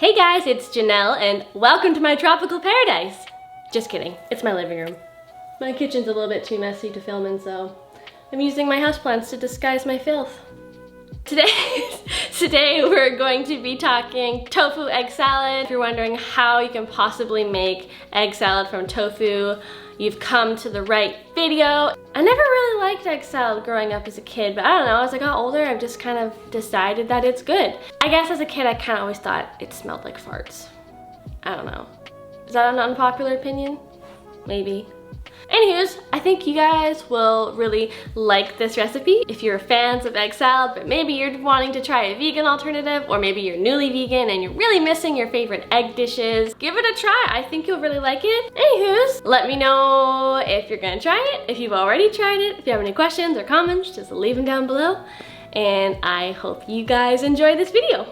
Hey guys, it's Janelle and welcome to my tropical paradise. Just kidding, it's my living room. My kitchen's a little bit too messy to film in, so I'm using my houseplants to disguise my filth. Today we're going to be talking tofu egg salad. If you're wondering how you can possibly make egg salad from tofu, you've come to the right video. I never really liked egg salad growing up as a kid, but I don't know, as I got older, I've just kind of decided that it's good. I guess as a kid, I kind of always thought it smelled like farts. I don't know. Is that an unpopular opinion? Maybe. Anywho's, I think you guys will really like this recipe if you're fans of egg salad, but maybe you're wanting to try a vegan alternative, or maybe you're newly vegan and you're really missing your favorite egg dishes. Give it a try, I think you'll really like it. Anywho's, let me know if you're gonna try it, if you've already tried it. If you have any questions or comments, just leave them down below. And I hope you guys enjoy this video.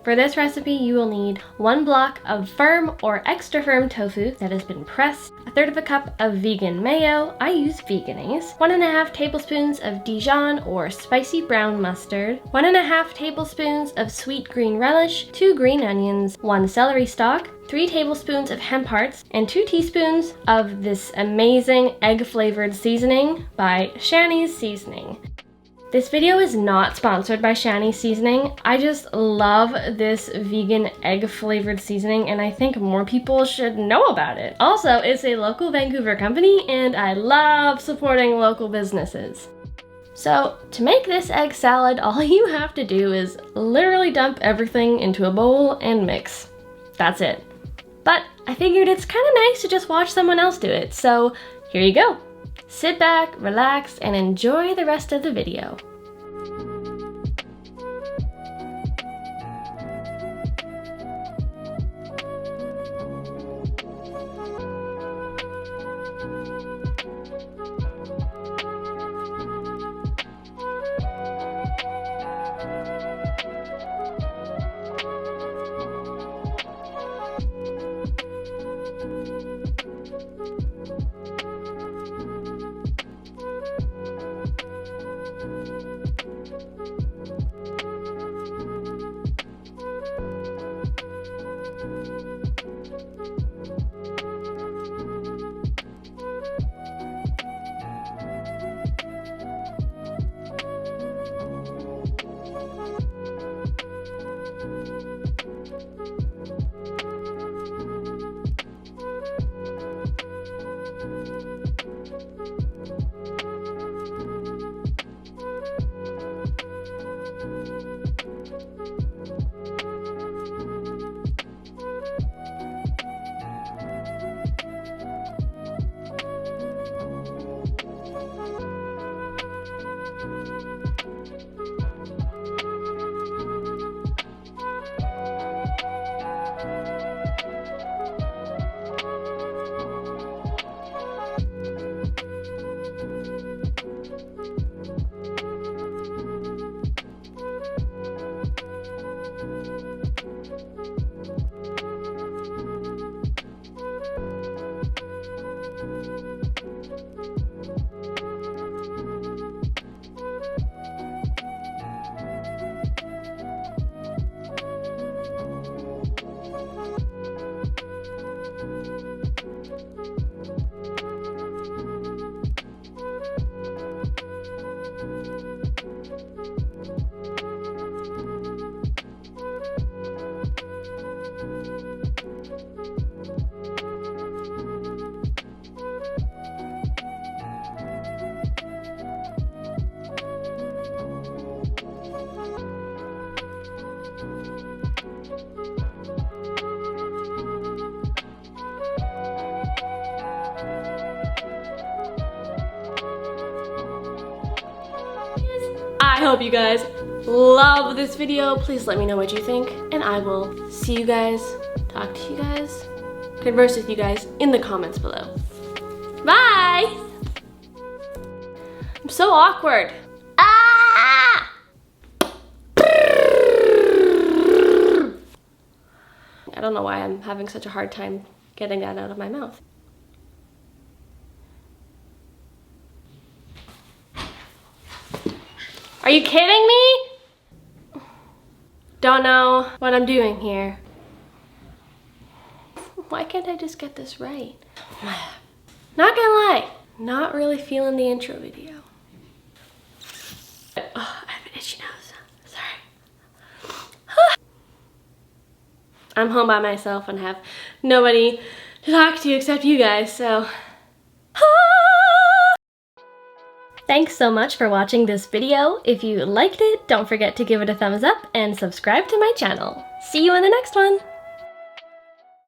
For this recipe, you will need 1 block of firm or extra firm tofu that has been pressed, 1/3 cup of vegan mayo, I use Veganaise, 1½ tablespoons of Dijon or spicy brown mustard, 1½ tablespoons of sweet green relish, 2 green onions, 1 celery stalk, 3 tablespoons of hemp hearts, and 2 teaspoons of this amazing egg-flavored seasoning by Shani's Seasoning. This video is not sponsored by Shani Seasoning. I just love this vegan egg flavored seasoning and I think more people should know about it. Also, it's a local Vancouver company and I love supporting local businesses. So to make this egg salad, all you have to do is literally dump everything into a bowl and mix. That's it. But I figured it's kind of nice to just watch someone else do it, so here you go. Sit back, relax, and enjoy the rest of the video. I hope you guys love this video. Please let me know what you think, and I will see you guys, talk to you guys, converse with you guys in the comments below. Bye! I'm so awkward. Ah! I don't know why I'm having such a hard time getting that out of my mouth. Are you kidding me? Don't know what I'm doing here. Why can't I just get this right? Not gonna lie, not really feeling the intro video. Oh, I have an itchy nose. Sorry. I'm home by myself and have nobody to talk to except you guys, so. Thanks so much for watching this video. If you liked it, don't forget to give it a thumbs up and subscribe to my channel. See you in the next one.